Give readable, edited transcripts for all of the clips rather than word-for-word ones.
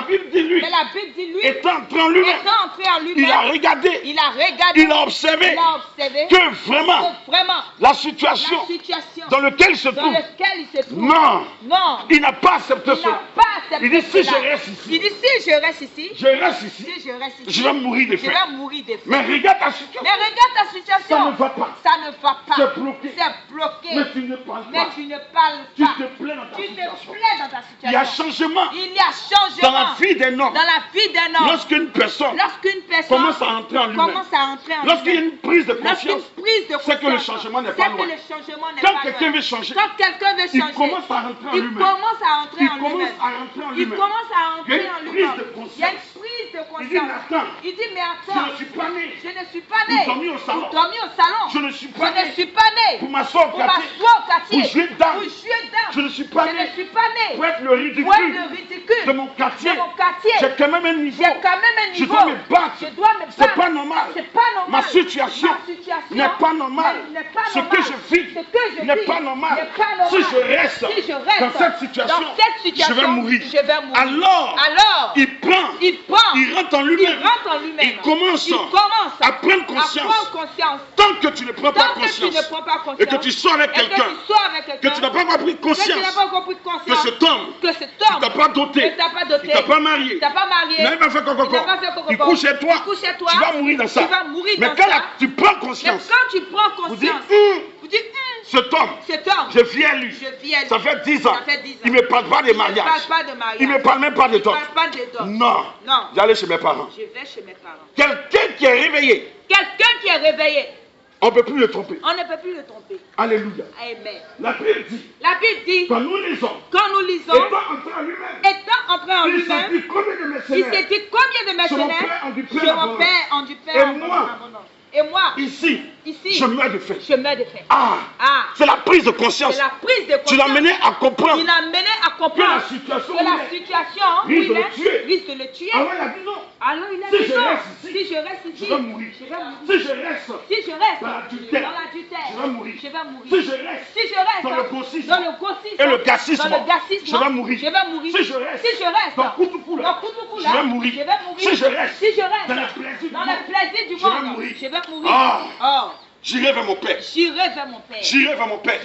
Bible dit lui. Mais la Bible dit lui, Étant entré en lui-même. étant entré en lui-même, Il a regardé. il a regardé, Il a observé. Que vraiment, la situation dans laquelle il se trouve. Non. Non. Il n'a pas accepté cela. Il dit si je reste ici. Il dit si je reste ici. Je reste ici. Si je reste ici. Je vais mourir de faim. Je vais mourir de faim. Mais regarde ta situation. Mais regarde ta situation. Ça ne va pas. Ça ne va pas. C'est bloqué. C'est bloqué. Mais tu ne parles pas. Mais tu ne parles Tu pas. te plais dans ta Tu te situation. plais dans ta situation. Il y a changement Il y a changement dans la vie d'un homme. dans la vie d'un homme. Lorsqu'une personne commence à entrer en lui-même. Lorsqu'il y a une prise de conscience, c'est que le changement n'est pas loin. Quand quelqu'un veut changer, il commence à rentrer en lui-même. Il commence à rentrer en lui-même. Il y a une prise de conscience. Il dit, mais attends, Il dit, mais je attends, ne suis pas né je ne suis pas né. pour dormir au salon. Pour dormir au salon. Je ne suis Je pas ne né suis pas né pour m'asseoir au pour quartier. m'asseoir au quartier. Pour jouer dedans. Pour jouer dedans. Je ne suis pas Je né ne suis pas né pour être le pour être ridicule le ridicule de mon quartier. de mon quartier. J'ai quand même un niveau. J'ai quand même un Je niveau. dois me battre. Je dois me battre. C'est pas normal. C'est pas normal. Ma situation n'est pas normale. n'est pas Ce normal. que je vis Ce que je n'est vis pas normal. n'est pas normal. Si je reste dans cette situation, je vais mourir. Alors, il prend, il rentre en lui-même. Il commence à prendre conscience. Tant que tu ne prends pas conscience et que tu sors avec quelqu'un, que tu n'as pas pris conscience que cet homme qui t'a pas doté, qui t'a pas marié, il n'a pas fait coco, il couche chez toi, tu vas mourir dans ça. Mais quand tu prends conscience, vous dites, cet homme, je vis à lui, ça fait 10 ans, il ne me parle pas de mariage, il ne me parle même pas de toi. Non, j'allais chez mes parents. Je vais chez mes parents. Quelqu'un qui est réveillé, on ne peut plus le tromper. On ne peut plus le tromper. Alléluia. Amen. La Bible dit, quand nous lisons, étant entré en lui-même, il s'est dit combien de mercenaires chez mon père en du père et moi, ici, je meurs de faim. Ah, c'est la prise de conscience. Tu l'as mené à comprendre. Il a mené à comprendre que la situation risque de le tuer. Alors il a dit non. Alors il a dit non. Si je reste ici, je vais mourir. Si je reste dans l'adultère, je vais mourir. Si je reste dans le grossisme et le gassisme, je vais mourir. Si je reste dans Koutoukula, je vais mourir. Si je reste dans le plaisir du monde, je vais mourir. J'irai vers mon père. J'irai vers mon père.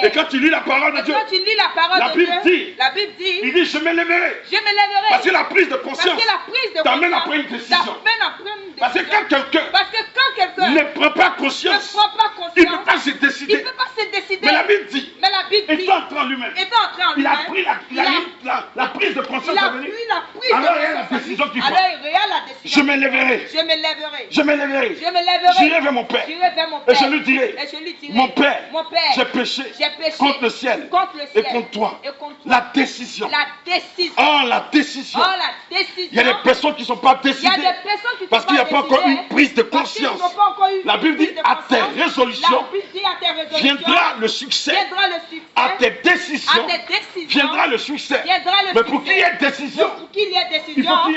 Et quand tu lis la parole de Dieu, la Bible dit, il dit je m'élèverai. Parce que la prise de conscience t'amène à prendre une décision. Parce que quand quelqu'un ne prend pas conscience, il ne peut pas se décider. Mais la Bible dit, étant entré en lui-même, il a pris la prise de conscience à venir. Alors il y a la décision qu'il faut. Je m'élèverai. J'irai vers mon père. Et je lui dirai, mon père, j'ai péché contre le ciel et contre toi. La décision. Oh, la décision. Il y a des personnes qui ne sont pas décidées parce qu'il n'y a pas encore une prise de conscience. La Bible dit, à tes résolutions viendra le succès. À tes décisions viendra le succès. Mais pour qu'il y ait décision, il faut qu'il y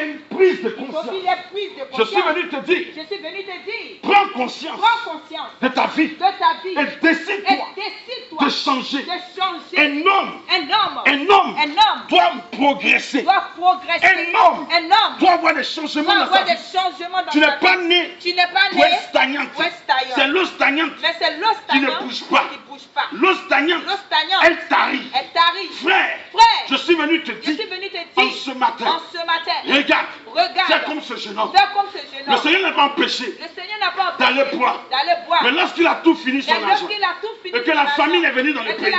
ait une prise de conscience. Je suis venu te dire, prends conscience de ta vie et décide-toi de changer. Un homme doit progresser. Un homme doit avoir des changements dans sa vie. Tu n'es pas né pour être stagnante. C'est l'eau stagnante qui ne bouge pas. L'eau stagnante, elle tarit. Frère, je suis venu te dire en ce matin, regarde, c'est comme ce jeune homme. Le Seigneur n'a pas empêché d'aller boire. Mais lorsqu'il a tout fini son argent et que la famille est venue dans le pays,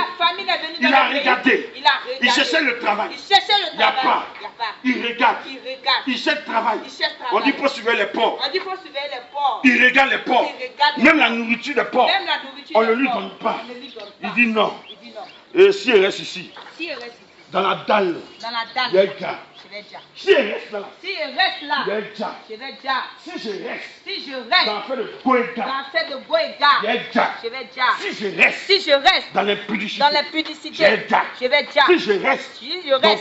il a regardé. Il cherchait le travail. Il n'y a pas. Il regarde. Il cherche le travail. On dit pour suivre les pauvres. Il regarde les pauvres. Même la nourriture des pauvres, on ne lui donne pas. Il dit non. Et si il reste ici, dans la dalle, il y a un gars. Si elle reste là, il y a un gars. Si je reste dans l'affaire de Goéga, il y a un gars. Si je reste dans l'impudicité, il y a un gars. Si je reste dans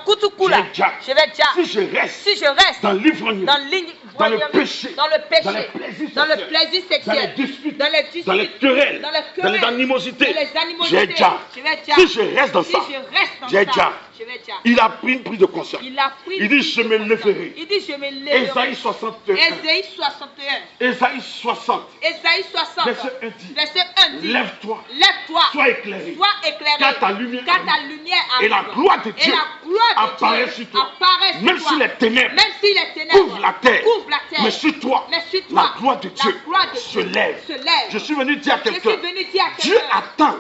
Koutoukula, il y a un gars. Si je reste dans l'ivrognerie, dans le péché, dans le plaisir sexuel, dans les disputes, dans les querelles, dans les animosités, j'ai déjà. Si je reste dans ça, j'ai déjà. Il a pris une prise de conscience. Il dit, je me lèverai. Ésaïe 61. Ésaïe 60. Verset 1 dit, lève-toi. Sois éclairé. Car ta lumière et la gloire de Dieu apparaît sur toi. Même si les ténèbres couvrent la terre, mais sur toi, la gloire de Dieu se lève. Je suis venu dire à quelqu'un, Dieu attend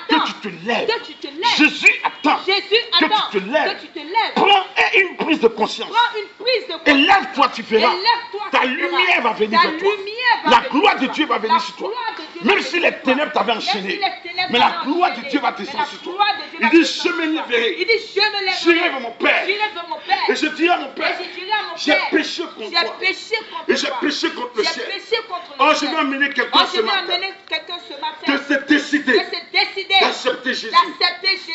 que tu te lèves. Jésus attend que tu te lèves. Prends une prise de conscience. Et lève-toi, tu verras. Ta lumière va venir vers toi. La gloire de Dieu va venir sur toi. Même si les ténèbres t'avaient enchaîné, mais la gloire de Dieu va descendre sur toi. Il dit, je me lèverai. J'irai vers mon Père. Et je dirai à mon Père, j'ai péché contre toi. Et j'ai péché contre le ciel. Oh, je vais amener quelqu'un ce matin de se décider d'accepter Jésus,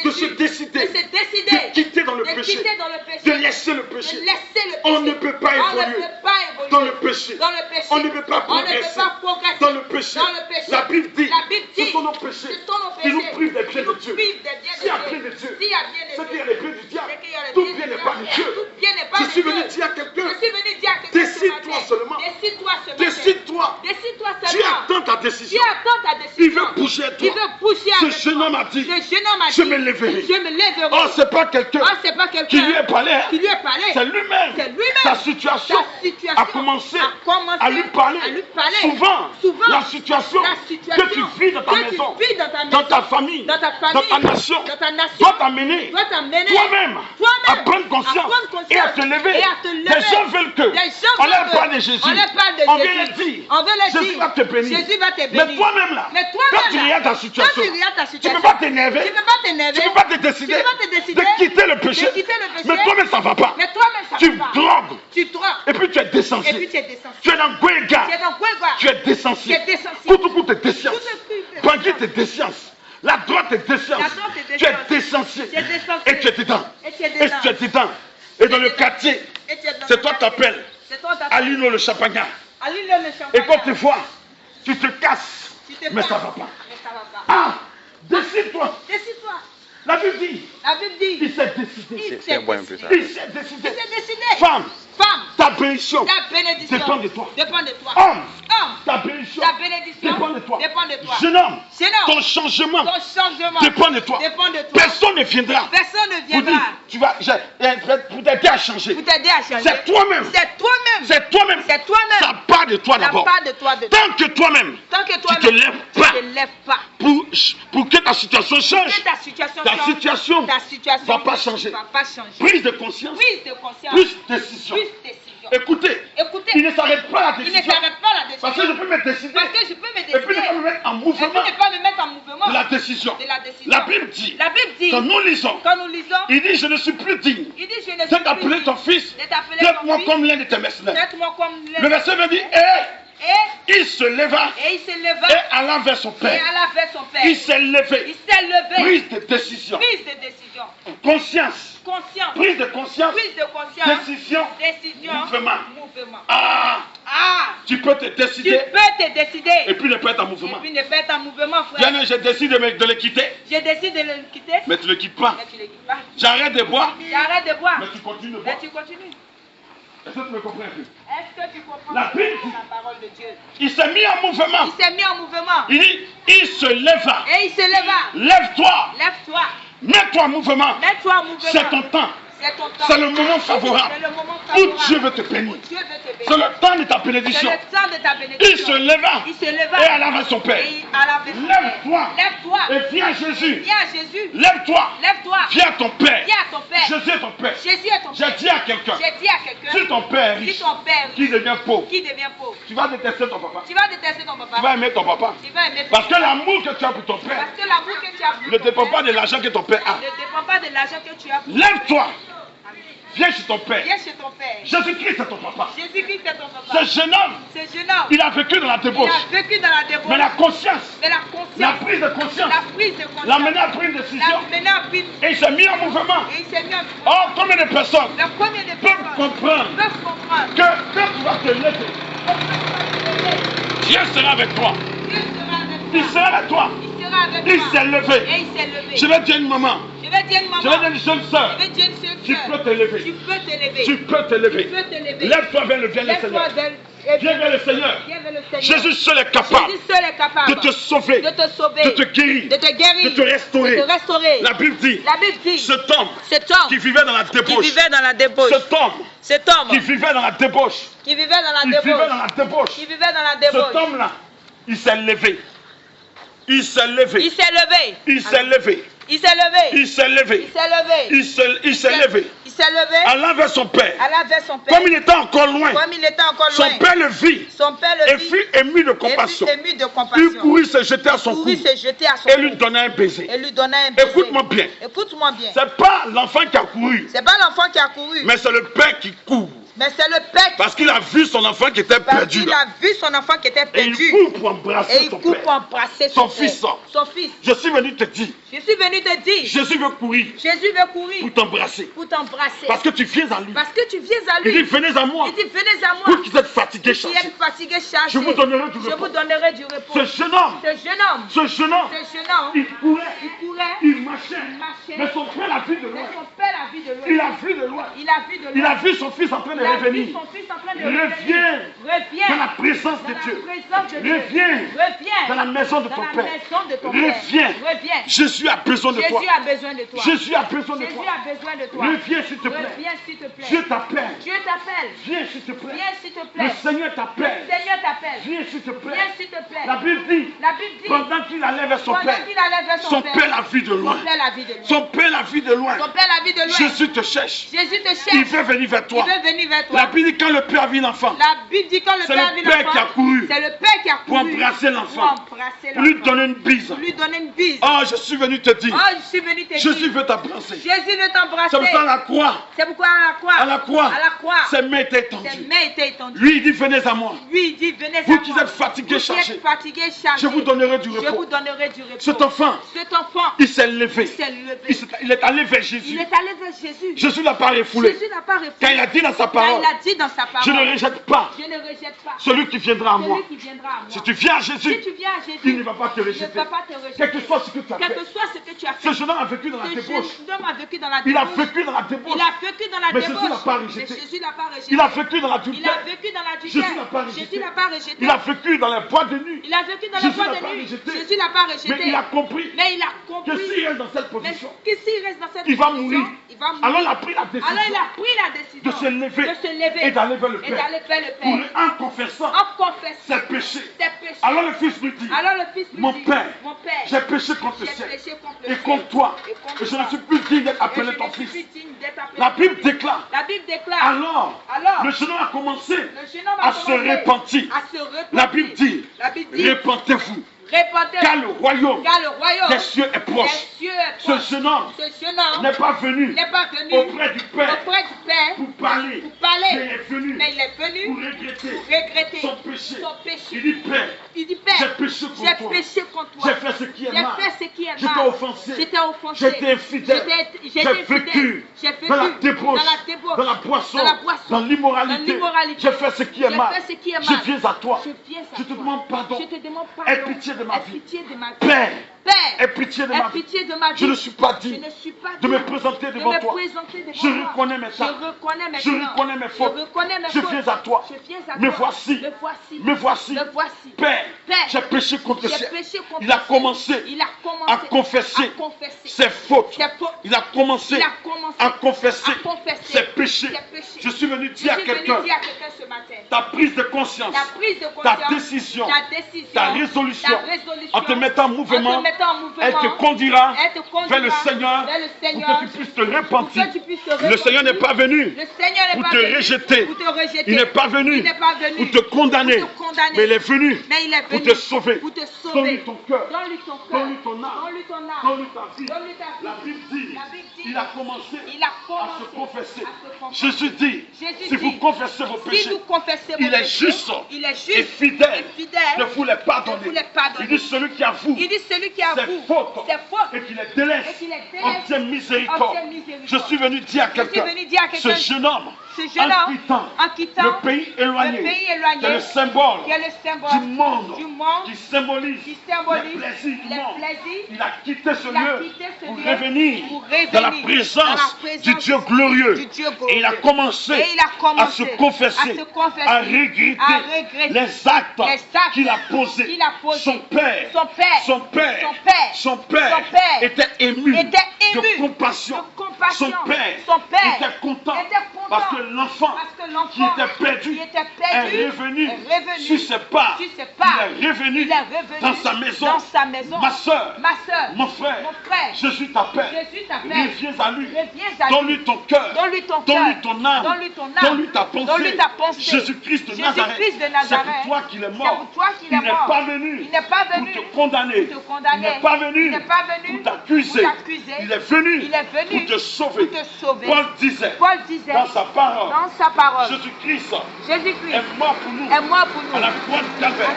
de se décider de quitter dans le péché, de laisser le péché. On ne peut pas évoluer dans le péché. On ne peut pas progresser dans le péché. La Bible dit, ce sont nos péchés qui nous privent des biens de Dieu. S'il y a bien de Dieu, c'est qu'il y a les biens du diable. Tout bien n'est pas de Dieu. Je suis venu dire à quelqu'un, décide-toi seulement. Décide-toi. Dieu attend ta décision. Il veut bouger toi. Ce jeune homme a dit, je me lèverai. Oh, c'est pas quelqu'un qui lui est parlé. C'est lui-même. Sa situation a commencé à lui parler. Souvent, la situation que tu vis dans ta maison, dans ta famille, dans ta nation, doit t'amener toi-même à prendre conscience et à te lever. Les gens veulent que on leur parle de Jésus. On vient le dire. Jésus va te bénir. Mais toi-même là, quand tu regardes ta situation, tu ne peux pas t'énerver. Tu ne peux pas te décider de quitter le péché. Mais toi-même ça ne va pas. Tu drogues. Et puis tu es désensible. Tu es dans Gwega. Tu es désensible. Koutou te décience. Bangui te décience. La droite te décience. Tu es désensible. Et tu es dedans. Et dans le quartier, c'est toi qui t'appelles Alino le Champagnat. Et quand tu vois, tu te casses. Mais ça ne va pas. Ah, décide-toi. La Bible dit, il s'est décidé. Il s'est décidé. Femme, ta bénédiction dépend de toi. Homme, ta bénédiction dépend de toi. Jeune homme, ton changement dépend de toi. Personne ne viendra pour dire, tu vas, pour t'aider à changer. C'est toi-même. C'est toi-même. Ça part de toi d'abord. Tant que toi-même, tu ne te lèves pas pour que ta situation change. Ta situation ne va pas changer. Prise de conscience, plus décision. Écoutez, il ne s'arrête pas la décision. Parce que je peux me décider. Et puis ne pas me mettre en mouvement de la décision. La Bible dit, quand nous lisons, il dit, je ne suis plus digne de t'appeler ton fils. Traite-moi comme l'un de tes mercenaires. Le verset me dit, il se leva et alla vers son père. Il s'est levé. Prise de décision. Conscience. Prise de conscience. Décision. Mouvement. Tu peux te décider. Et puis ne pas être en mouvement. Bien, je décide de le quitter. Mais tu ne le quittes pas. J'arrête de boire. Mais tu continues de boire. Est-ce que tu me comprends un peu? La Bible dit, il s'est mis en mouvement. Il dit, il se leva. Lève-toi. Mets-toi en mouvement. C'est ton temps. C'est le moment favorable où Dieu veut te bénir. C'est le temps de ta bénédiction. Il se leva et alla vers son Père. Lève-toi et viens à Jésus. Lève-toi. Viens à ton Père. Jésus est ton Père. J'ai dit à quelqu'un, si ton Père est riche, qui devient pauvre, tu vas détester ton papa. Tu vas aimer ton papa. Parce que l'amour que tu as pour ton Père ne dépend pas de l'argent que ton Père a. Lève-toi. Viens chez ton Père. Jésus-Christ est ton papa. Ce jeune homme, il a vécu dans la débauche. Mais la conscience, la prise de conscience, l'a mené à prendre une décision. Et il s'est mis en mouvement. Oh, combien de personnes peuvent comprendre que quand tu vas te lever, Dieu sera avec toi. Il sera avec toi. Il s'est levé. Je vais dire une maman. vais dire une maman. Je vais dire une jeune sœur. Je vais dire une seule Tu sœur. peux te lever. Tu peux te lever. Tu peux te lever. Tu peux te lever. Lève-toi vers le Seigneur. Viens vers le Seigneur. Jésus seul est capable de te sauver, de te guérir, de te restaurer. La Bible dit, cet homme qui vivait dans la débauche, cet homme qui vivait dans la débauche, cet homme-là, il s'est levé. Il s'est levé. Il s'est levé. Il s'est levé. Il s'est levé. Il s'est levé. Il s'est levé. Il s'est levé. Il s'est levé. Allant vers son père. Allant vers son père. Comme il était encore loin. Comme il était encore loin. Son père le vit. Son père le vit. Et fut ému de compassion. Il courut se jeter à son cou. Et lui donnait un baiser. Écoute-moi bien. Écoute-moi bien. C'est pas l'enfant qui a couru. C'est pas l'enfant qui a couru. Mais c'est le père qui court. Mais c'est le père. Parce qu'il a vu son enfant qui était perdu. Il a vu son enfant qui était perdu. Et il court pour embrasser son fils. Son fils. Je suis venu te dire. Jésus veut courir. Pour t'embrasser. Parce que tu viens à lui. Il dit venez à moi. Vous qui êtes fatigués, chargés. Je vous donnerai du repos. Ce jeune homme. Il courait. Il marchait. Mais son père l'a vu de loin. Il a vu de loin. Il a vu son fils en train de revenir. Reviens dans la présence de Dieu. Reviens dans la maison de ton père. Reviens. Jésus a besoin de toi. Jésus a besoin de toi. Reviens s'il te plaît. Dieu t'appelle. Viens s'il te plaît. Le Seigneur t'appelle. Viens s'il te plaît. La Bible dit, pendant qu'il allait vers son père, son père l'a vu de loin. Son père l'a vu de loin. Jésus te cherche. Il veut venir vers toi. La Bible dit quand le père a vu l'enfant, c'est le père qui a couru pour embrasser l'enfant, pour lui donner une bise. Oh, je suis venu te dire, Jésus veut t'embrasser. C'est pourquoi à la croix, ses mains étaient étendues. Lui, il dit venez à moi. Vous qui êtes fatigués, chargés, je vous donnerai du repos. Cet enfant, il s'est levé. Il est allé vers Jésus. Jésus l'a pas refoulé. Quand il a dit dans sa parole, je ne rejette pas celui qui viendra à moi. Si tu viens à Jésus, il ne va pas te rejeter. Quel que soit ce que tu as fait. Ce jeune homme a vécu dans la débauche. Il a vécu dans la débauche. Mais Jésus l'a pas rejeté. Il a vécu dans l'adultère. Jésus l'a pas rejeté. Il a vécu dans les bois de nuit. Jésus l'a pas rejeté. Mais il a compris que s'il reste dans cette position, il va mourir. Alors il a pris la décision de se lever et d'aller vers le Père. En confessant ses péchés. Alors le Fils lui dit, mon Père, j'ai péché contre le ciel et contre toi. Et je ne suis plus digne d'être appelé ton Fils. La Bible déclare. Alors, le jeune homme a commencé à se repentir. La Bible dit, repentez-vous. Car le royaume des cieux est proche. Ce jeune homme n'est pas venu auprès du Père pour parler. Mais il est venu pour regretter son péché. Il dit Père, j'ai péché contre toi. J'ai fait ce qui est mal. J'étais offensé. J'étais infidèle. J'ai vécu dans la débauche, dans la boisson, dans l'immoralité. J'ai fait ce qui est mal. Je viens à toi. Je te demande pardon. Aie pitié de ma vie. Père, aie pitié de ma vie. Je ne suis pas digne de me présenter devant toi. Je reconnais mes torts. Je reconnais mes fautes. Je viens à toi. Me voici. Père, j'ai péché contre le ciel. Il a commencé à confesser ses fautes. Il a commencé à confesser ses péchés. Je suis venu dire à quelqu'un, ta prise de conscience, ta décision, ta résolution, en te mettant en mouvement, elle te conduira vers le Seigneur pour que tu puisses te repentir. Le Seigneur n'est pas venu pour te rejeter. Il n'est pas venu pour te condamner. Mais il est venu pour te sauver. Donne-lui ton cœur. Donne-lui ton âme. Donne-lui ta vie. La Bible dit, il a commencé à se confesser. Jésus dit, si vous confessez vos péchés, il est juste et fidèle de vous les pardonner. Il dit celui qui avoue ses fautes et qui les délaisse obtient miséricorde. Je suis venu dire à quelqu'un, ce jeune homme en quittant le pays éloigné, qui est le symbole du monde, qui symbolise les plaisirs du monde. Il a quitté ce lieu pour revenir dans la présence du Dieu glorieux. Et il a commencé à se confesser, à regretter les actes qu'il a posés. Son père était ému de compassion. Son père était content parce que l'enfant qui était perdu est revenu sur ses pas. Il est revenu dans sa maison. Ma soeur, mon frère, Jésus t'appelle. Reviens à lui. Donne-lui ton cœur. Donne-lui ton âme. Donne-lui ta pensée. Jésus-Christ de Nazareth. C'est pour toi qu'il est mort. Il n'est pas venu pour te condamner. Il n'est pas venu pour t'accuser. Il est venu pour te sauver. Paul disait dans sa parole, Jésus-Christ est mort pour nous à la croix du Calvaire.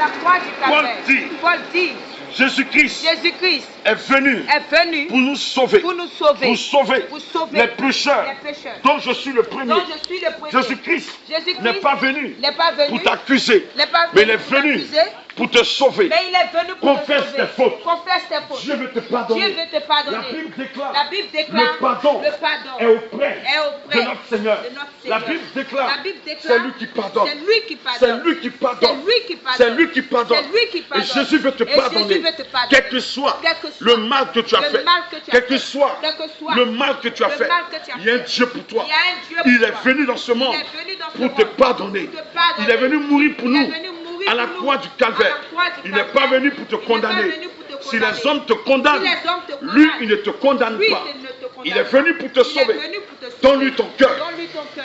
Paul dit, Jésus-Christ est venu pour nous sauver, pour sauver les pécheurs dont je suis le premier. Jésus-Christ n'est pas venu pour t'accuser, mais il est venu pour te sauver. Confesse tes fautes. Dieu veut te pardonner. La Bible déclare le pardon est auprès de notre Seigneur. La Bible déclare c'est lui qui pardonne. C'est lui qui pardonne. C'est lui qui pardonne. Et Jésus veut te pardonner. Quel que soit le mal que tu as fait, quel que soit le mal que tu as fait, il y a un Dieu pour toi. Il est venu dans ce monde pour te pardonner. Il est venu mourir pour nous à la croix du Calvaire. Il n'est pas venu pour te condamner. Si les hommes te condamnent, lui, il ne te condamne pas. Il est venu pour te sauver. Donne-lui ton cœur.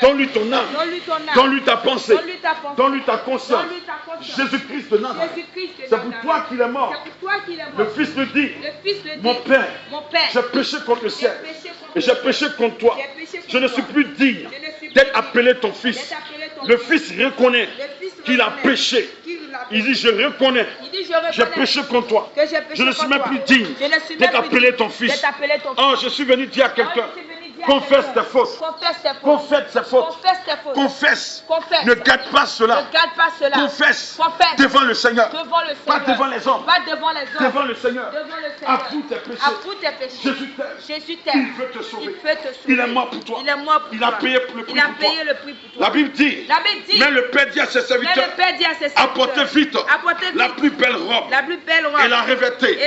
Donne-lui ton âme. Donne-lui ta pensée. Donne-lui ta conscience. Jésus-Christ de Nazareth. C'est pour toi qu'il est mort. Le Fils le dit. Mon Père, j'ai péché contre le ciel. Et j'ai péché contre toi. Je ne suis plus digne d'être appelé ton fils. Le Fils reconnaît qu'il a péché. Il dit, je reconnais, j'ai péché contre toi. Je ne suis même plus digne d'être appelé ton fils. Oh, je suis venu dire à quelqu'un, confesse tes fautes. Confesse tes fautes. Confesse. Ne garde pas cela. Confesse devant le Seigneur. Pas devant les hommes. Devant le Seigneur. Avoue tes péchés. Jésus t'aime. Il veut te sauver. Il est mort pour toi. Il a payé le prix pour toi. La Bible dit, mais le Père dit à ses serviteurs, apportez vite la plus belle robe et la revêtez.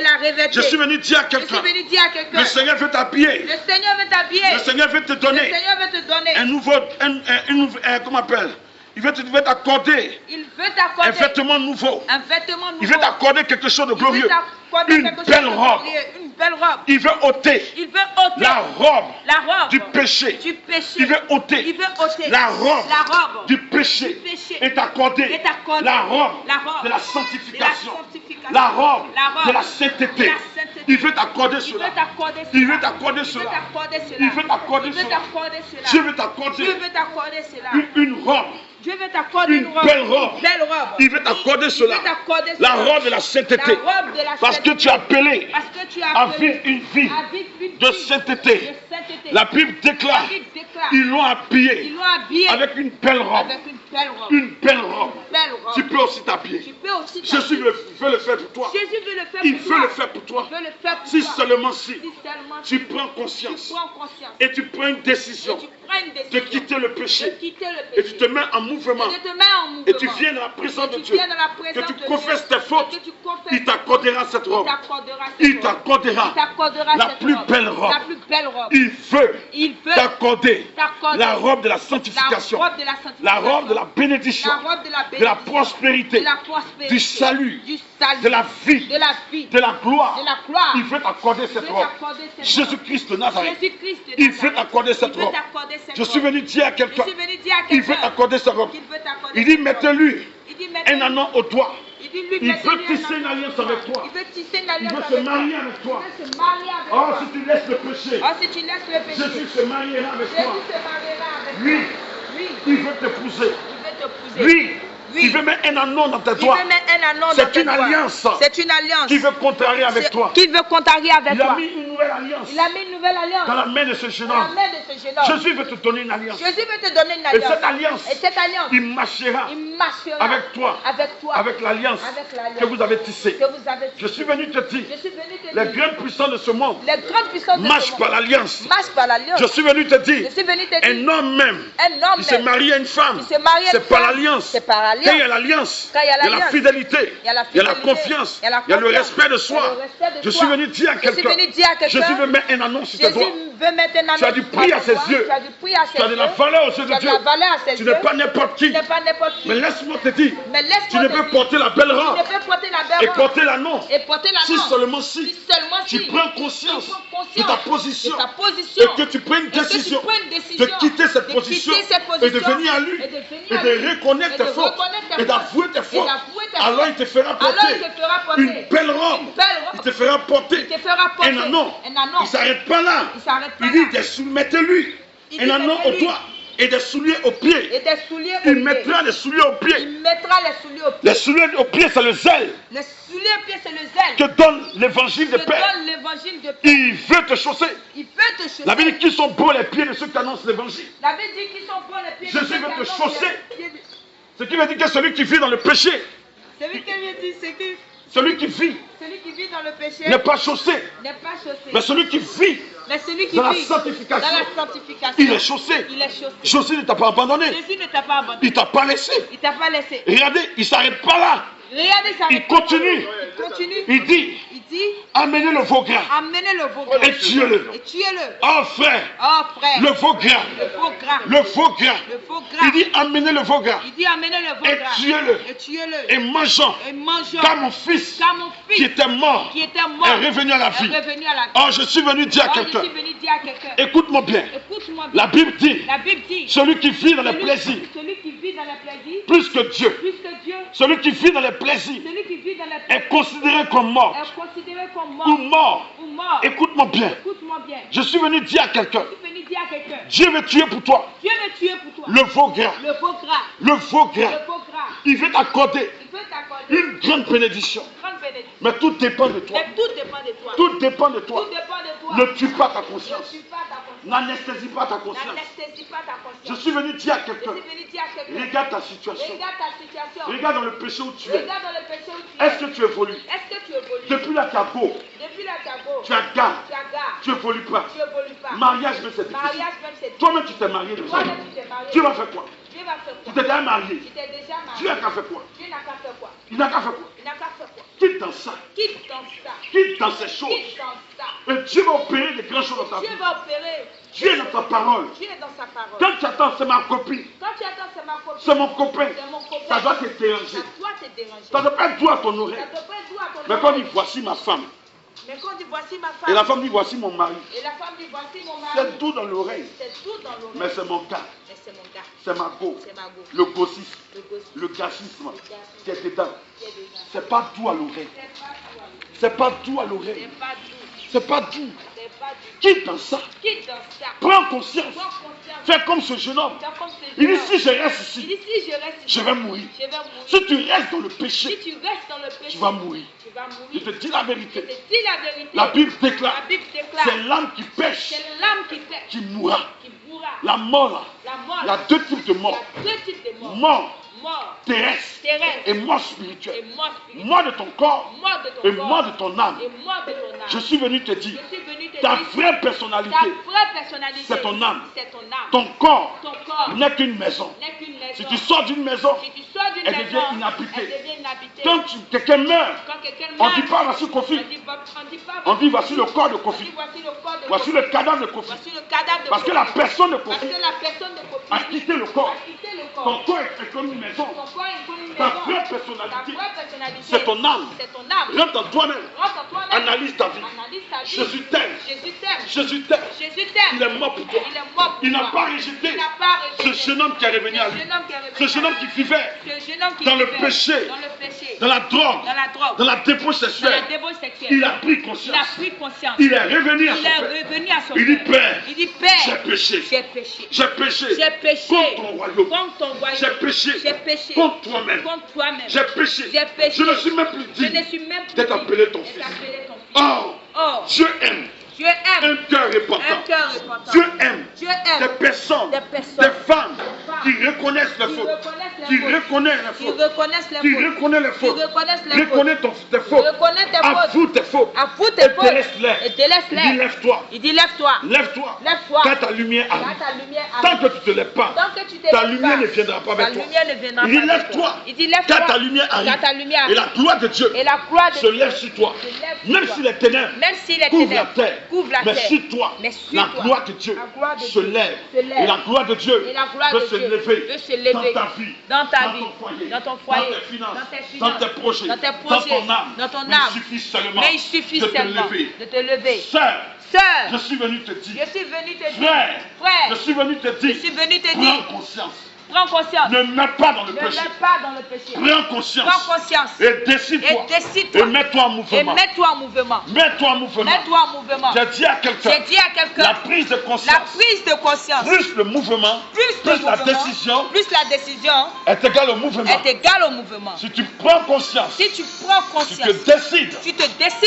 Je suis venu dire à quelqu'un, le Seigneur veut t'habiller. Le Seigneur veut te donner un nouveau, comment on appelle? Il veut t'accorder un vêtement nouveau. Il veut t'accorder quelque chose de glorieux. Une belle robe. Il veut ôter la robe du péché. Il veut ôter la robe du péché et t'accorder la robe de la sanctification. La robe de la sainteté. Il veut t'accorder cela. Il veut t'accorder cela. Il veut t'accorder cela. Dieu veut t'accorder une robe. Dieu veut t'accorder une belle robe. Il veut t'accorder cela. La robe de la sainteté. Parce que tu as appelé à vivre une vie de sainteté. La Bible déclare, ils l'ont habillé avec une belle robe. Une belle robe. Tu peux aussi t'habiller. Jésus veut le faire pour toi. Il veut le faire pour toi. Si seulement si tu prends conscience et tu prends une décision de quitter le péché et tu te mets en mouvement et tu viens dans la présence de Dieu, que tu confesses tes fautes, il t'accordera cette robe. Il t'accordera la plus belle robe. Il veut t'accorder la robe de la sanctification, la robe de la bénédiction, de la prospérité, du salut, de la vie, de la gloire. Il veut t'accorder cette robe. Jésus-Christ de Nazareth, il veut t'accorder cette robe. Je suis venu dire à quelqu'un, il veut t'accorder cette robe. Il dit, mettez-lui un anneau au doigt. Il veut tisser une alliance avec toi. Il veut se marier avec toi. Oh, si tu laisses le péché, Jésus se mariera avec toi. Lui, il veut t'épouser. Lui, Il veut mettre un anneau dans tes doigts. C'est une alliance. C'est une alliance. Qui veut contrarier avec toi. Qu'il veut contrarier avec toi. Il a mis une nouvelle alliance. Il a mis une nouvelle alliance. Dans la main de ce jeune homme. Jésus veut te donner une alliance. Jésus veut te donner une alliance. Et cette alliance, il marchera avec toi. Avec l'alliance que vous avez tissée. Je suis venu te dire, les grands puissants de ce monde marchent par l'alliance. Je suis venu te dire, un homme même qui se marie à une femme, c'est par l'alliance. Quand il y a l'alliance, il y a la fidélité, il y a la confiance, il y a le respect de soi. Je suis venu dire à quelqu'un, Jésus veut mettre un annonce sur tes doigts. Tu as du prix à ses yeux. Tu as de la valeur aux yeux de Dieu. Tu n'es pas n'importe qui. Mais laisse-moi te dire, tu ne peux porter la belle robe et porter l'annonce si seulement si tu prends conscience de ta position et que tu prends une décision de quitter cette position et de venir à lui et de reconnaître tes fautes et d'avouer tes fautes. Alors il te fera porter une belle robe. Il te fera porter un anneau. Il ne s'arrête pas là. Il dit, mettez-lui un anneau au doigt et des souliers aux pieds. Il mettra les souliers aux pieds. Les souliers aux pieds, c'est le zèle. Les souliers aux pieds, c'est le zèle que donne l'évangile de paix. Il veut te chausser. La Bible dit qu'ils sont beaux les pieds de ceux qui annoncent l'évangile. Jésus veut te chausser. Ce qui veut dire que celui qui vit dans le péché, celui qui vit dans le péché n'est pas chaussé. Mais celui qui vit dans la sanctification, il est chaussé. Jésus ne t'a pas abandonné. Il ne t'a pas laissé. Regardez, il ne s'arrête pas là. Il continue. Il dit, amenez le veau gras et tuez-le. Oh frère, le veau gras. Le veau gras. Il dit, amenez le veau gras et tuez-le. Et mangeons, car mon fils qui était mort est revenu à la vie. Oh, je suis venu dire à quelqu'un, écoute-moi bien. La Bible dit, celui qui vit dans les plaisirs, plus que Dieu, celui qui vit dans les plaisirs est considéré comme mort ou mort. Écoute-moi bien. Je suis venu dire à quelqu'un, Dieu veut tuer pour toi le veau gras. Le veau gras. Il veut t'accorder une grande bénédiction. Mais tout dépend de toi. Tout dépend de toi. Ne tue pas ta conscience. N'anesthésie pas ta conscience. Je suis venu dire à quelqu'un, regarde ta situation. Regarde dans le péché où tu es. Est-ce que tu évolues? Depuis la Cabo, tu as gare. Tu évolues pas. Mariage, mais c'est difficile. Toi-même, tu t'es marié déjà. Tu vas faire quoi? Tu t'es déjà marié. Dieu n'a qu'à faire quoi? Il n'a qu'à faire quoi? Quitte dans ça. Quitte dans ces choses. Et Dieu va opérer des grandes choses dans ta vie. Dieu est dans ta parole. Quand tu attends, c'est ma copine. C'est mon copain. Ça doit te déranger. Ça ne doit pas être doux à ton oreille. Mais quand il dit voici ma femme. Et la femme dit voici mon mari. C'est doux dans l'oreille. Mais c'est mon gars. C'est ma go. Le gossisme. Le gâchisme qui est dedans. C'est pas doux à l'oreille. C'est pas doux à l'oreille. C'est pas doux. Quitte dans ça. Prends conscience. Fais comme ce jeune homme. Il dit si je reste ici, je vais mourir. Si tu restes dans le péché, tu vas mourir. Je te dis la vérité. La Bible déclare, c'est l'âme qui pêche qui mourra. La mort, il y a deux types de mort. Mort terrestre et mort spirituelle. Mort de ton corps et mort de ton âme. Je suis venu te dire, ta vraie personnalité, c'est ton âme. Ton corps n'est qu'une maison. Si tu sors d'une maison, elle devient inhabitée. Quand quelqu'un meurt, on ne dit pas voici Kofi. On dit voici le corps de Kofi. Voici le cadavre de Kofi. Parce que la personne de Kofi a quitté le corps. Ton corps est comme une maison. Ta vraie personnalité, c'est ton âme. Rentre en toi-même. Analyse ta vie. Jésus t'aime. Jésus t'aime. Il est mort pour toi. Il n'a pas rejeté ce jeune homme qui est revenu à lui. Ce jeune homme qui vivait dans le péché, dans la drogue, dans la débauche sexuelle, il a pris conscience. Il est revenu à son père. Il dit, Père, j'ai péché. J'ai péché contre ton royaume. J'ai péché contre toi-même. J'ai péché. Je ne suis même plus digne d'être appelé ton fils. Oh, Dieu aime un cœur repentant. Dieu aime des personnes, des femmes qui reconnaissent les fautes, qui reconnaissent les fautes, reconnaissent tes fautes, avoue tes fautes, et délaisse-les. Il dit lève-toi, car ta lumière arrive. Tant que tu ne te lèves pas, ta lumière ne viendra pas vers toi. Il dit lève-toi, car ta lumière arrive. Et la gloire de Dieu se lève sur toi. Même si les ténèbres couvrent la terre, mais sur toi, la gloire de Dieu se lève. Et la gloire de Dieu peut se lever dans ta vie, dans ton foyer, dans tes finances, dans tes projets, dans ton âme. Mais il suffit seulement de te lever. Sœur, je suis venu te dire. Frère, je suis venu te dire. Prends conscience. Prends conscience. Ne mets pas dans le péché. Prends conscience. Et décide-toi. Et mets-toi en mouvement. Mets-toi en mouvement. J'ai dit à quelqu'un. La prise de conscience. Plus le mouvement. Plus la décision. Est égale au mouvement. Si tu prends conscience. Tu te décides.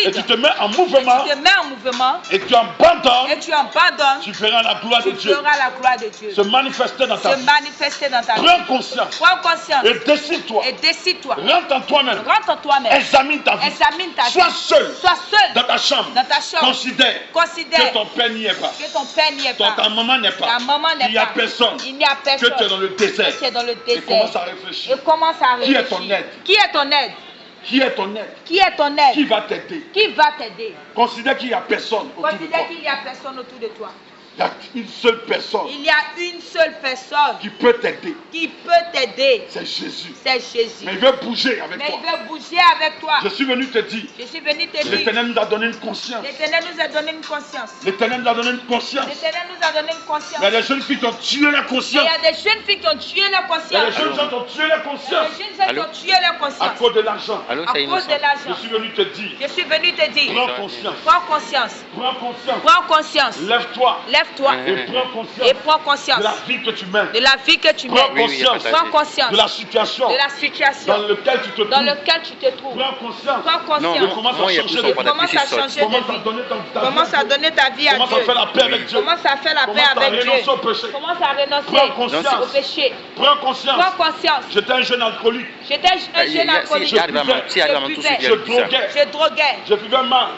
Et tu te mets en mouvement. Et tu abandonnes. Tu verras la gloire de Dieu se manifester dans ta vie. Prends conscience. Et décide-toi. Rentre en toi-même. Examine ta vie. Sois seul dans ta chambre. Considère que ton père n'y est pas. Ta maman n'est pas. Il n'y a personne. Que tu es dans le désert. Et commence à réfléchir. Qui est ton aide? Qui est ton aide? Qui va t'aider? Considère qu'il n'y a personne autour de toi. Il y a une seule personne qui peut t'aider. C'est Jésus. Mais il veut bouger avec toi. Je suis venu te dire. L'Éternel nous a donné une conscience. L'Éternel nous a donné une conscience. Il y a des jeunes filles qui ont tué la conscience. Il y a des jeunes gens qui ont tué la conscience. À cause de l'argent. Je suis venu te dire. Prends conscience. Lève-toi. Et prends conscience de la vie que tu mènes. Prends conscience de la situation dans laquelle tu te trouves. Prends conscience. Et commence à changer de vie. Commence à donner ta vie à Dieu. Commence à faire la paix avec Dieu. Commence à renoncer au péché. Prends conscience. J'étais un jeune alcoolique. Je droguais. Je vivais mal.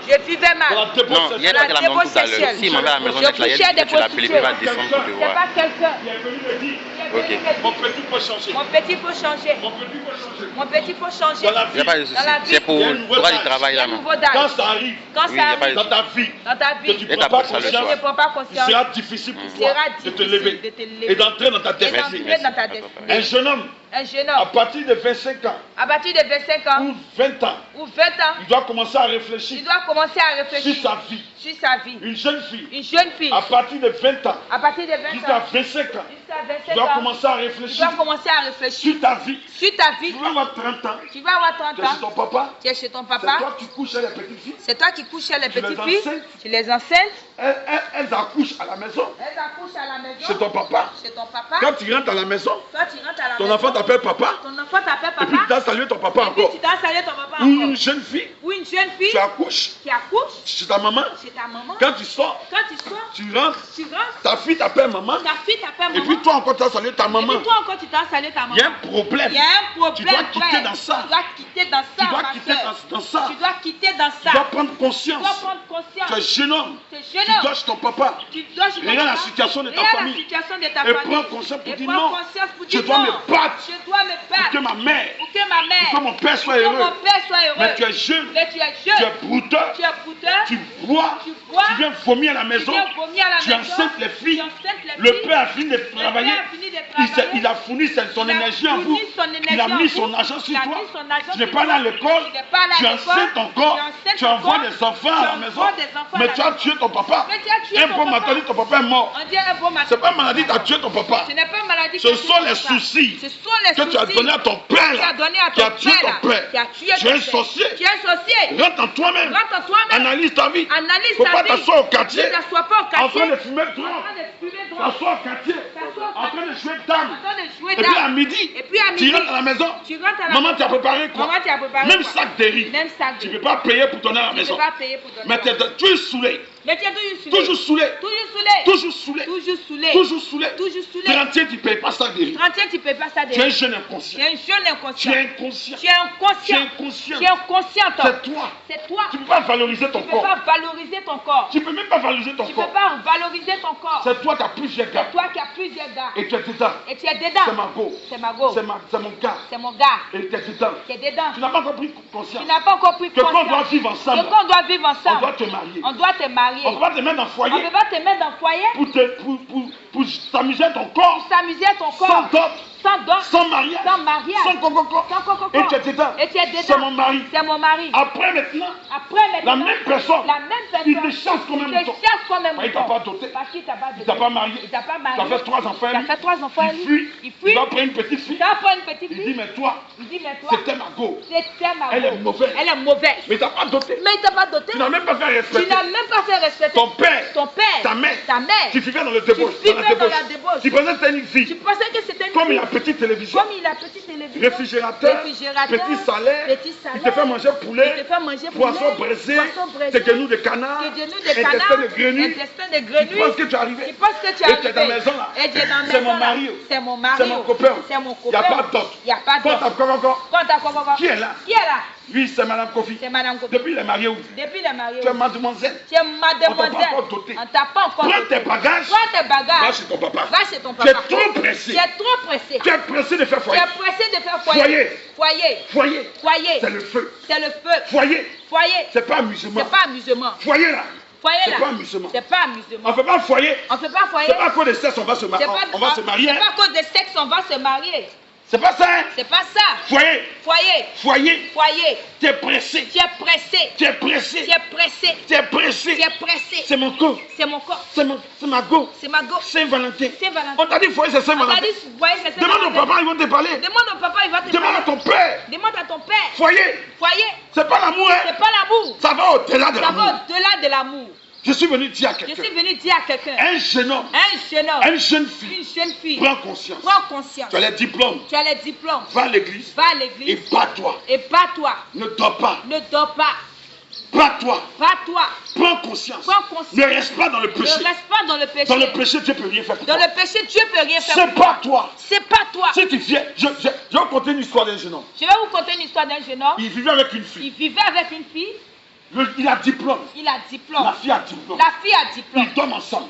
Dans la débauche sexuelle. Je couchais des prostituées. C'est pas quelqu'un. Okay. Mon petit faut changer. Dans la vie, c'est pour droit du travail là. Quand ça arrive dans ta vie, que tu ne prends pas conscience, il sera difficile pour toi de te lever et d'entrer dans ta destinée. Un jeune homme, à partir de 25 ans, ou 20 ans, il doit commencer à réfléchir sur sa vie. Une jeune fille, à partir de 20 ans, jusqu'à 25 ans, tu dois commencer à réfléchir sur ta vie. Tu vas avoir 30 ans. Tu es chez ton papa. C'est toi qui couches chez les petites filles. Tu les enceintes. Elles accouchent à la maison. Chez ton papa. Quand tu rentres à la maison, ton enfant t'appelle papa. Et puis tu dois saluer ton papa encore. Ou une jeune fille. Tu accouches chez ta maman. Quand tu sors, tu rentres. Ta fille t'appelle maman. Et puis toi encore tu as salué ta maman. Il y a un problème. Tu dois quitter dans ça. Tu dois prendre conscience. Tu es jeune homme. Tu dois chez ton papa. Regarde la situation de ta famille. Et prends conscience pour dire non. Je dois me battre pour que ma mère, pour que mon père soit heureux. Mais tu es jeune. Tu es brouteux. Tu bois. Tu viens vomir à la maison. Tu enceintes les filles. Le père a fini de travailler. Il a fourni son énergie en vous. Il a mis son argent sur toi. Tu n'es pas là à l'école. Tu enceintes encore. Tu envoies des enfants à la maison. Mais tu as tué ton papa. papa. Un bon matin, ton papa est mort. Ce n'est pas une maladie, tu as tué ton papa. Ce sont les soucis que tu as donnés à ton père qui a tué ton père. Tu es un sorcier. Rentre en toi-même. Analyse ta vie. Il ne faut pas t'asseoir au quartier en train de fumer trop. T'asseoir au quartier en train de jouer dame. Et puis à midi, tu rentres à la maison. Maman, tu as préparé quoi? Même sac de riz. Tu ne peux pas payer pour donner à la maison. Mais tu es saoulé. Toujours saoulé. Toujours saoulé. Toujours saoulé. Tu es entier, tu ne payes pas ça de riz. Tu es un jeune inconscient. Tu es inconscient. C'est toi. Tu ne peux pas valoriser ton corps. Tu ne peux même pas valoriser ton corps. C'est toi qui as plusieurs gars. Et tu es dedans. C'est ma go. C'est mon gars. Et tu es dedans. Tu n'as pas encore pris conscience. Que quand on doit vivre ensemble, on doit te marier. On ne peut pas te mettre dans le foyer. Pour s'amuser ton corps. Sans dot. Sans mariage. Sans coco. Et tu es dedans. C'est mon mari. Après maintenant, la même personne, il te chasse comme un mouton. Il t'a pas doté. Il t'a pas marié. Tu as fait 3 enfants. Il fuit. Il va prendre une petite fille. Il dit, mais toi, c'était ma go. Elle est mauvaise. Mais il t'a pas doté. Tu n'as même pas fait respecter. Ton père, ta mère. Tu vivais dans le débauche. Tu pensais que c'était une fille. Comme il a petite télévision, réfrigérateur, petit salaire, il te fait manger poulet, poisson braisé, tes genoux de canard, intestin de grenouille. Tu penses que tu es arrivé. Et tu es dans la maison là. C'est mon mari. C'est mon copain. Il n'y a pas d'autre. Qui est là? Oui, c'est Madame Kofi. Depuis les mariés où? Tu es mademoiselle. On t'a pas encore doté. Prends tes bagages. Va chez ton papa. Tu es trop pressé. Tu es pressé de faire foyer. Foyer. C'est le feu. Foyer. C'est pas amusement. Foyer là. C'est pas amusement. On ne fait pas foyer. C'est pas à cause de sexe on va se marier. C'est pas à cause de sexe on va se marier. C'est pas ça, hein? C'est pas ça. Foyer. Tu es pressé. C'est mon corps. C'est ma go. Saint-Valentin. On t'a dit foyer, c'est Saint-Valentin. Demande au papa, ils vont te parler. Demande à ton père. Foyer. C'est pas l'amour, hein? Ça va au-delà de l'amour. Je suis venu dire à quelqu'un. Un jeune homme. Une jeune fille. Prends conscience. Tu as les diplômes. Va à l'église. Et bats-toi. Ne dors pas. Bats-toi. Prends conscience. Ne reste pas dans le péché. Dans le péché, Dieu ne peut rien faire pour toi. C'est pas toi. Si tu viens, je vais vous conter une histoire d'un jeune homme. Il vivait avec une fille. Il a diplôme. La fille a diplôme. Ils dorment ensemble.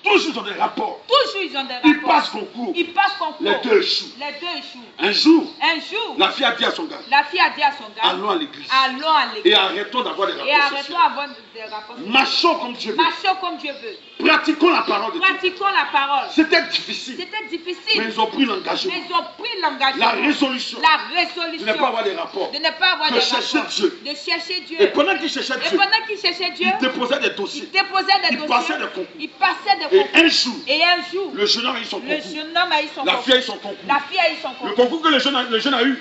Toujours ils ont des rapports. Ils passent concours. Les deux échouent. Un jour, la fille a dit à son gars, allons à l'église. Et arrêtons d'avoir des rapports sexuels. Marchons comme Dieu veut. Pratiquons la parole de Dieu. C'était difficile. Mais ils ont pris l'engagement. La résolution. De ne pas avoir des rapports. De chercher Dieu. Et pendant qu'ils cherchaient Dieu, ils déposaient des dossiers. Ils passaient des concours. Et un jour, le jeune homme a eu son concours. La fille a eu son concours. Le concours que le jeune a eu.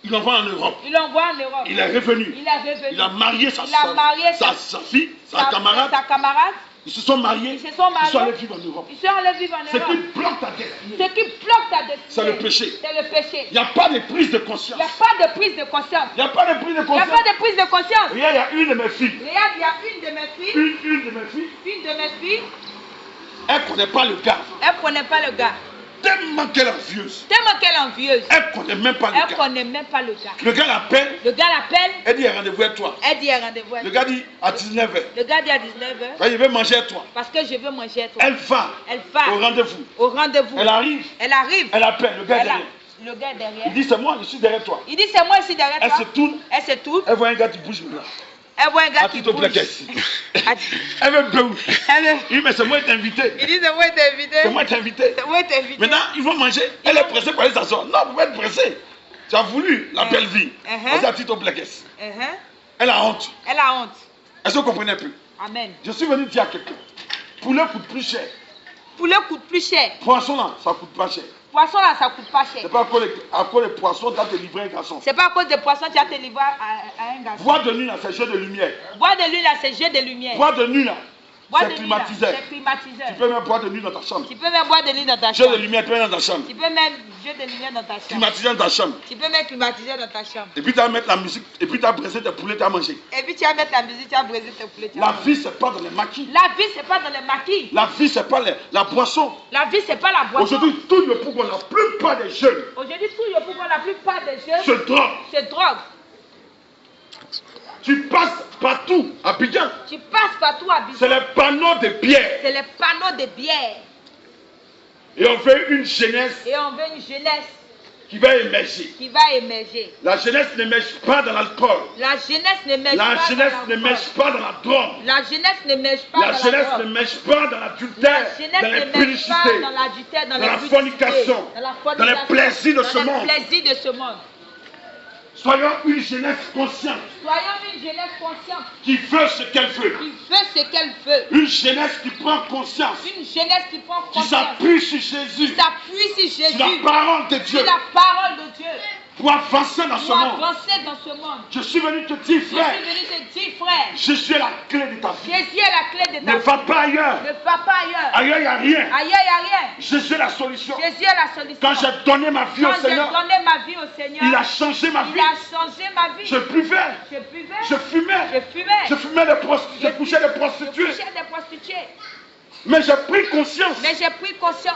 Il l'envoie en Europe. Il est revenu. Il a marié sa fille, sa camarade. Ils se sont mariés. Ils sont allés vivre en Europe. Ce qui bloque ta destinée. C'est le péché. Il n'y a pas de prise de conscience. Il y a une de mes filles. Une de mes filles. Elle ne connaît pas le gars. Tellement qu'elle est envieuse. Elle ne connaît même pas le gars. Le gars l'appelle. Elle dit rendez-vous avec toi. Le gars dit à 19h. Il veut manger avec toi. Elle va au rendez-vous. Elle arrive. Elle appelle le gars derrière. Il dit c'est moi, je suis derrière toi. Elle se tourne. Elle voit un gars qui bouge maintenant. Elle veut beurre. Il dit mais c'est moi qui t'ai invité. Maintenant ils vont manger. Elle est pressée pour aller s'asseoir. Non, vous pouvez être pressée. Tu as voulu la belle vie. Elle a honte. Est-ce que vous comprenez un peu? Amen. Je suis venu dire à quelqu'un, poulet coûte plus cher. Poulet coûte plus cher. Poisson là, ça coûte pas cher. Poisson là, ça coûte pas cher. C'est pas à cause des poissons, tu as te livré un garçon. C'est pas à cause des poissons, tu as te livré à un garçon. Bois de nuit là, c'est jeu de lumière. Bois de nuit là, c'est jeu de lumière. Bois de nuit là, c'est climatiseur. Tu peux même boire de nuit dans ta chambre. Tu peux même boire de nuit dans ta Jeu chambre. de lumière, tu peux mettre dans ta chambre. Tu peux même jeu de lumière dans ta chambre. Climatiser dans ta chambre. Tu peux même climatiser dans ta chambre. Et puis tu vas mettre la musique, et puis tu vas briser tes poulets, tu vas manger. Et puis tu vas mettre la musique, tu vas briser tes poulets. La vie, c'est pas dans les maquis. La vie, c'est pas dans les maquis. La vie, c'est pas la boisson. La vie, c'est pas la boisson. Aujourd'hui, tout le pourquoi la plupart des jeunes Aujourd'hui, tout le pourquoi la plupart des jeunes se droguent. se droguent. Tu passes partout à Abidjan. Tu passes partout à Abidjan. C'est les panneaux de bière. C'est les panneaux de bière. Et on veut une jeunesse Et on veut une jeunesse qui va émerger. qui va émerger. La jeunesse n'émerge pas dans l'alcool. La jeunesse n'émerge La pas jeunesse dans n'émerge l'alcool. pas dans la drogue. La jeunesse n'émerge pas La dans jeunesse la drogue. n'émerge pas dans l'adultère, La jeunesse dans n'émerge l'impudicité, pas dans l'adultère, dans la l'impudicité, fornication, dans les plaisirs de ce monde. Dans les plaisirs de ce monde. Soyons une jeunesse consciente Soyons une jeunesse consciente qui veut ce qu'elle veut. qui veut ce qu'elle veut. Une jeunesse qui prend conscience, Une jeunesse qui prend qui conscience, s'appuie sur qui Jésus, s'appuie sur Jésus, sur la parole de Dieu, sur la parole de Dieu, pour avancer dans ce pour monde. avancer dans ce monde. Je suis venu te dire, Je frère, suis venu te dire, frère, Jésus est la clé de ta vie. Jésus est la clé de ta Ne vie. va pas ailleurs. Ne va pas ailleurs. Ailleurs, il n'y a rien. Ailleurs, il n'y a rien. Jésus est la solution. Jésus est la solution. Quand j'ai donné ma vie au Quand j'ai Seigneur, donné ma vie au Seigneur, il a changé ma il vie. a changé ma vie. Je buvais, Je buvais, je fumais, je fumais, je couchais des je prostituées. couchais des prostituées. Mais j'ai pris conscience. Mais j'ai pris conscience.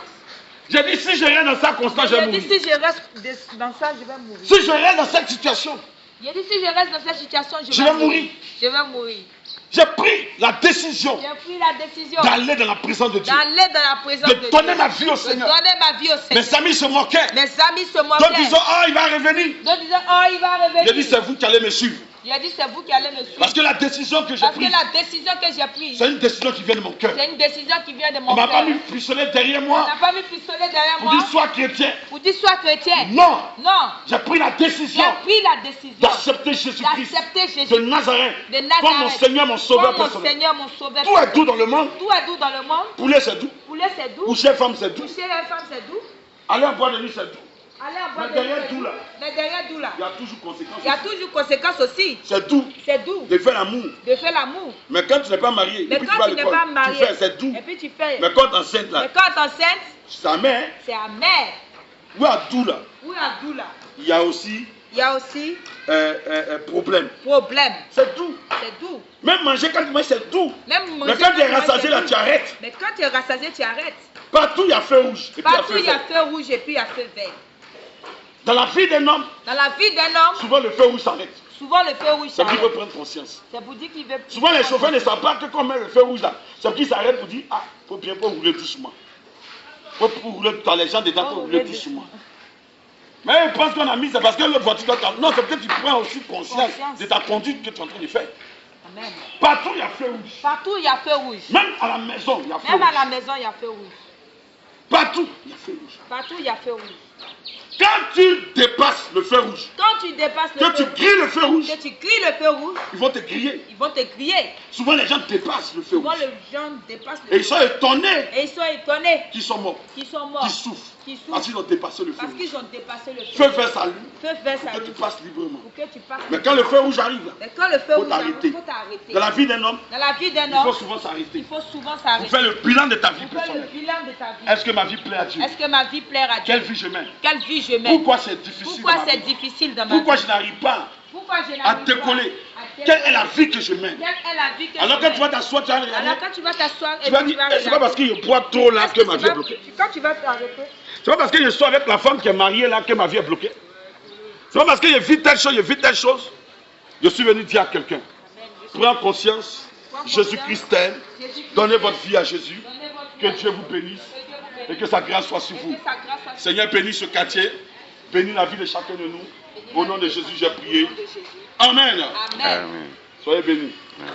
J'ai dit, si je reste dans ça constant, je vais J'ai dit, mourir. si je reste dans ça, je vais mourir. Si je reste dans cette situation, J'ai dit, si je reste dans cette situation, je vais mourir. Je vais mourir. J'ai pris la décision J'ai pris la décision d'aller dans la présence de Dieu, d'aller dans la présence de de Dieu. donner ma vie au De Seigneur. donner ma vie au Seigneur. Mes amis se moquaient. Mes amis se moquaient. D'autres disaient, oh, il va revenir. D'autres disaient, oh, il va revenir. J'ai dit, c'est vous qui allez me suivre. J'ai dit, c'est vous qui allez me suivre. Parce que la décision que j'ai Parce que prise, la décision que j'ai prise, c'est une décision qui vient de mon cœur. c'est une décision qui vient de On mon ne m'a cœur. pas mis pistolet derrière On moi n'a pas mis pistolet derrière pour moi dire sois chrétien. pour dire sois chrétien. Non, Non. j'ai pris la décision J'ai pris la décision d'accepter Jésus-Christ d'accepter Jésus de Nazareth de comme Nazareth mon Seigneur, mon Sauveur comme mon personnel. Seigneur, mon Sauveur. Tout est doux dans le monde. Tout est doux dans le monde. Poulet, c'est doux. Poulet, c'est doux. Coucher femme, c'est doux. Coucher les femmes, c'est doux. Aller en bois de nuit, c'est doux. Aller à boire Mais de derrière nuit, c'est tout, là. Mais derrière tout là, Il y a toujours conséquence. il y a toujours conséquence aussi. C'est doux C'est doux de faire l'amour. de faire l'amour. Mais quand tu n'es pas marié, Mais et puis tu vas quand à tu n'es l'école, pas tu marié, fais, c'est doux. et puis tu fais. Mais quand tu es enceinte, là, Mais quand tu es enceinte, sa mère, c'est amer. ou à doux, là, Oui, à doux là. il y a aussi Il y a aussi problème. problème. C'est doux. C'est doux. Même manger, quand tu manges, c'est doux. Même Mais manger, quand tu es manger, rassasié, c'est là, doux. tu arrêtes. Mais quand tu es rassasié, tu arrêtes. Partout, il y a feu rouge. Et puis, Partout, il il y y a a feu feu rouge et puis il y a feu vert. Dans la vie d'un homme, Dans la vie d'un homme, souvent le feu rouge s'arrête. souvent le feu rouge C'est pour qu'il s'arrête. veut prendre conscience. C'est pour dire qu'il veut. Souvent les chauffeurs ne savent pas que quand on met le feu rouge là, c'est pour qu'ils s'arrêtent pour dire, ah, il faut bien pas rouler doucement. Il faut rouler dans les gens dedans, il faut rouler doucement. Mais ils pensent qu'on a mis, c'est parce que l'autre voiture doit. Non, c'est peut-être que tu prends aussi conscience de ta conduite que tu es en train de faire. Amen. Partout il y a feu rouge. Partout, il y a feu rouge. Même à la maison, il y a feu Même à rouge. la maison, il y a feu rouge. Partout, il y a feu rouge. Partout, il y a feu rouge. Quand tu dépasses le feu rouge, Quand tu dépasses le que tu feu rouge, grilles le feu rouge, que tu cries le feu rouge, ils vont te griller. ils vont te crier. Souvent les gens dépassent le feu Souvent, rouge. les gens dépassent Et le ils feu sont étonnés et ils sont étonnés qu'ils sont morts, qu'ils sont morts. qu'ils souffrent. Qui souffrent. Parce qu'ils ont dépassé le feu Parce rouge. qu'ils ont dépassé le Feu feu. vert s'allume Feu vert, pour ça que tu passes librement. pour que tu passes. Mais quand le feu rouge arrive, là, Mais quand le feu faut rouge arrive, t'arrêter. il faut t'arrêter. Dans la vie d'un homme, Dans la vie d'un il faut homme, souvent s'arrêter. il faut souvent Pour s'arrêter. faire le bilan de ta vie Pour faire le personnelle. bilan de ta vie. Est-ce que ma vie plaît à Dieu? Est-ce que ma vie plaire à Dieu? Quelle vie je mène? Quelle vie je mène? Pourquoi c'est difficile Pourquoi dans ma c'est vie? difficile dans ma Pourquoi vie? je n'arrive pas Pourquoi je à n'arrive pas décoller? à Quelle est décoller? la vie que je mène? Quelle est la vie que Alors je quand tu mène? vas t'asseoir, tu vas regarder. Alors quand tu vas t'asseoir et Tu vas tu dire, vas c'est pas regarder. parce qu'il boit trop là Est-ce que que ma tu vie est vas- bloquée. Quand tu vas t'arrêter, C'est pas parce que je suis avec la femme qui est mariée là que ma vie est bloquée. C'est pas parce que je vis telle chose, je vis telle chose. Je suis venu dire à quelqu'un, prends conscience, Jésus-Christ t'aime, donnez votre vie à Jésus, que Dieu vous bénisse et que sa grâce soit sur vous. Seigneur, bénis ce quartier, bénis la vie de chacun de nous. Au nom de Jésus, j'ai prié. Amen. Amen. Soyez bénis. Amen.